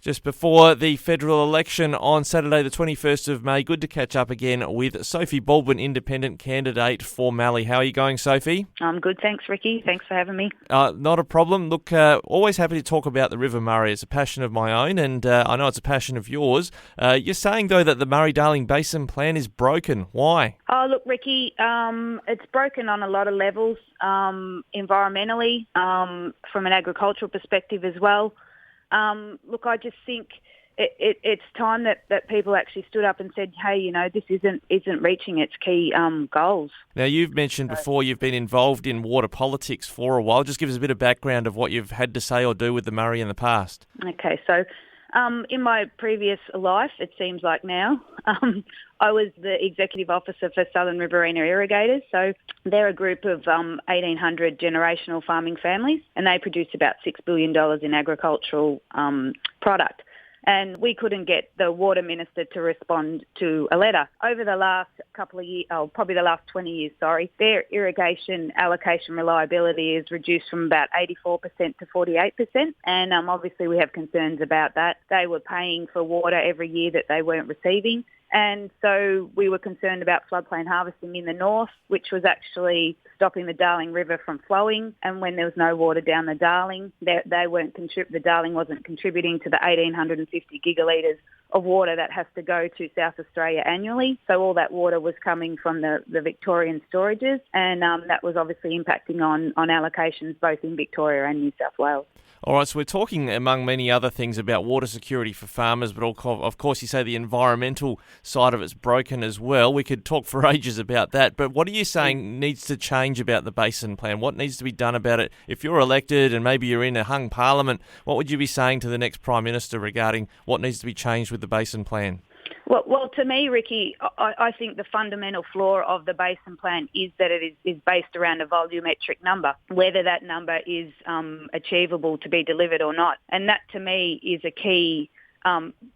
Just before the federal election on Saturday the 21st of May, good to catch up again with Sophie Baldwin, independent candidate for Mallee. How are you going, Sophie? I'm good, thanks, Ricky. Thanks for having me. Not a problem. Look, always happy to talk about the River Murray. It's a passion of my own, and I know it's a passion of yours. You're saying, though, that the Murray-Darling Basin Plan is broken. Why? Oh, look, Ricky, it's broken on a lot of levels, environmentally, from an agricultural perspective as well. Look, I just think it's time that people actually stood up and said, hey, you know, this isn't reaching its key goals. Now, you've mentioned before you've been involved in water politics for a while. Just give us a bit of background of what you've had to say or do with the Murray in the past. Okay, so in my previous life, it seems like now, I was the executive officer for Southern Riverina Irrigators. So they're a group of 1,800 generational farming families, and they produce about $6 billion in agricultural product. And we couldn't get the water minister to respond to a letter. Over the last couple of years, probably the last 20 years, their irrigation allocation reliability is reduced from about 84% to 48%. And obviously we have concerns about that. They were paying for water every year that they weren't receiving. And so we were concerned about floodplain harvesting in the north, which was actually stopping the Darling River from flowing. And when there was no water down the Darling, the Darling wasn't contributing to the 1,850 gigalitres of water that has to go to South Australia annually. So all that water was coming from the Victorian storages, and that was obviously impacting on allocations both in Victoria and New South Wales. All right, so we're talking, among many other things, about water security for farmers, but of course you say the environmental side of it's broken as well. We could talk for ages about that, but what are you saying needs to change about the Basin Plan? What needs to be done about it? If you're elected and maybe you're in a hung parliament, what would you be saying to the next Prime Minister regarding what needs to be changed with the Basin Plan? Well, to me, Ricky, I think the fundamental flaw of the Basin Plan is that it is based around a volumetric number, whether that number is achievable to be delivered or not. And that, to me, is a key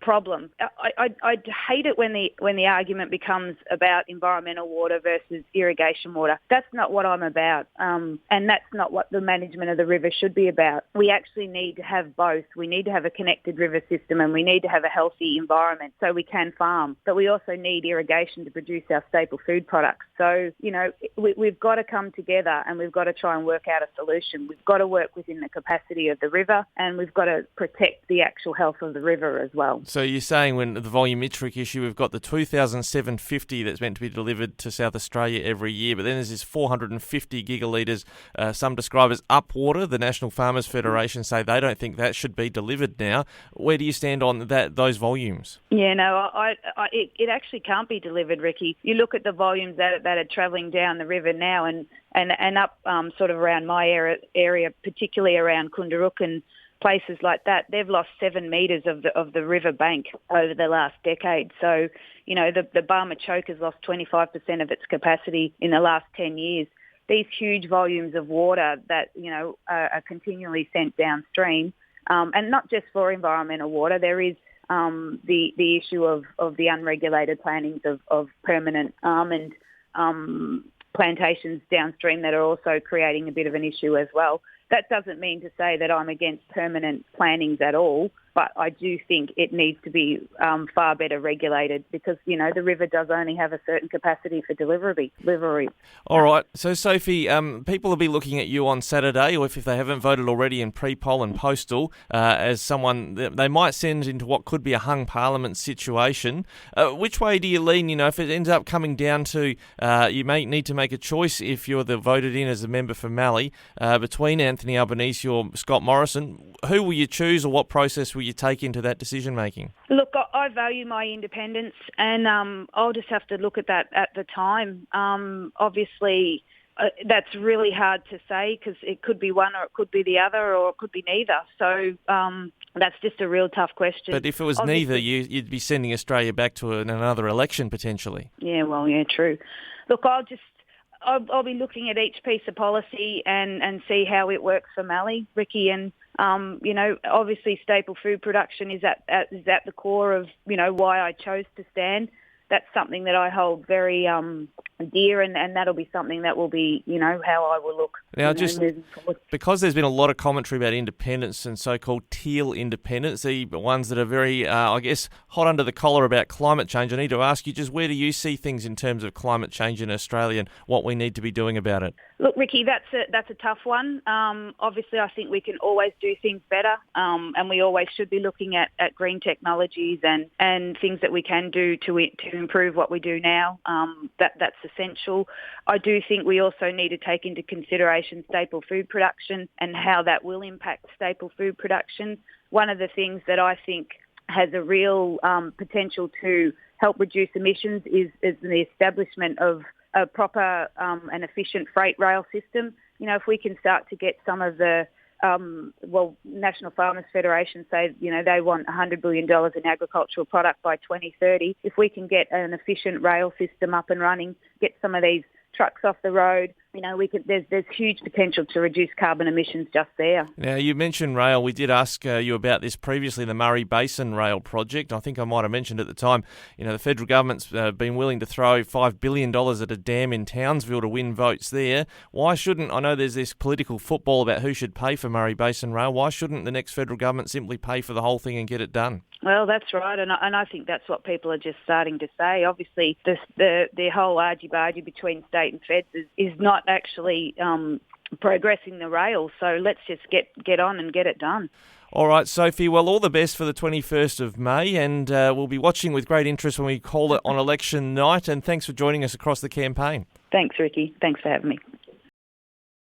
problem. I hate it when the argument becomes about environmental water versus irrigation water. That's not what I'm about, and that's not what the management of the river should be about. We actually need to have both. We need to have a connected river system, and we need to have a healthy environment so we can farm. But we also need irrigation to produce our staple food products. So, you know, we've got to come together and we've got to try and work out a solution. We've got to work within the capacity of the river, and we've got to protect the actual health of the river as well. So you're saying when the volumetric issue, we've got the 2,750 that's meant to be delivered to South Australia every year, but then there's this 450 gigalitres, some describe as upwater. The National Farmers Federation say they don't think that should be delivered now. Where do you stand on those volumes? Yeah, no, it actually can't be delivered, Ricky. You look at the volumes that are travelling down the river now and up sort of around my area, particularly around Kundarook and places like that. They've lost 7 metres of the river bank over the last decade. So, you know, the Barmah Choke has lost 25% of its capacity in the last 10 years. These huge volumes of water that, you know, are continually sent downstream, and not just for environmental water. There is the issue of the unregulated plantings of permanent almond plantations downstream that are also creating a bit of an issue as well. That doesn't mean to say that I'm against permanent plantings at all, but I do think it needs to be far better regulated because, you know, the river does only have a certain capacity for delivery. All right. So, Sophie, people will be looking at you on Saturday, or if they haven't voted already in pre-poll and postal, as someone that they might send into what could be a hung parliament situation. Which way do you lean? You know, if it ends up coming down to you may need to make a choice if you're voted in as a member for Mallee between Anthony Albanese or Scott Morrison, who will you choose or what process will you take into that decision making? Look, I value my independence, and I'll just have to look at that at the time. Obviously, that's really hard to say because it could be one or it could be the other or it could be neither. So that's just a real tough question. But if it was neither, you'd be sending Australia back to another election potentially. Yeah, well, yeah, true. Look, I'll be looking at each piece of policy and see how it works for Mallee, Ricky, and you know, obviously staple food production is at the core of, you know, why I chose to stand. That's something that I hold very deer, and that'll be something that will be, how I will look now. Moving forward. Because there's been a lot of commentary about independence and so-called teal independence, the ones that are very, hot under the collar about climate change, I need to ask you, just where do you see things in terms of climate change in Australia and what we need to be doing about it? Look, Ricky, that's a tough one. Obviously, I think we can always do things better, and we always should be looking at green technologies and things that we can do to improve what we do now. That's essential. I do think we also need to take into consideration staple food production and how that will impact staple food production. One of the things that I think has a real potential to help reduce emissions is the establishment of a proper and efficient freight rail system. If we can start to get some of the, National Farmers Federation say, they want $100 billion in agricultural product by 2030. If we can get an efficient rail system up and running, get some of these trucks off the road, there's huge potential to reduce carbon emissions just there. Now, you mentioned rail. We did ask you about this previously, the Murray Basin Rail project. I think I might have mentioned at the time, the federal government's been willing to throw $5 billion at a dam in Townsville to win votes there. Why shouldn't, I know there's this political football about who should pay for Murray Basin Rail, why shouldn't the next federal government simply pay for the whole thing and get it done? Well, that's right, and I think that's what people are just starting to say. Obviously, the whole argy-bargy between state and feds is not actually progressing the rail, so let's just get on and get it done. All right, Sophie, well, all the best for the 21st of May, and we'll be watching with great interest when we call it on election night, and thanks for joining us across the campaign. Thanks, Ricky. Thanks for having me.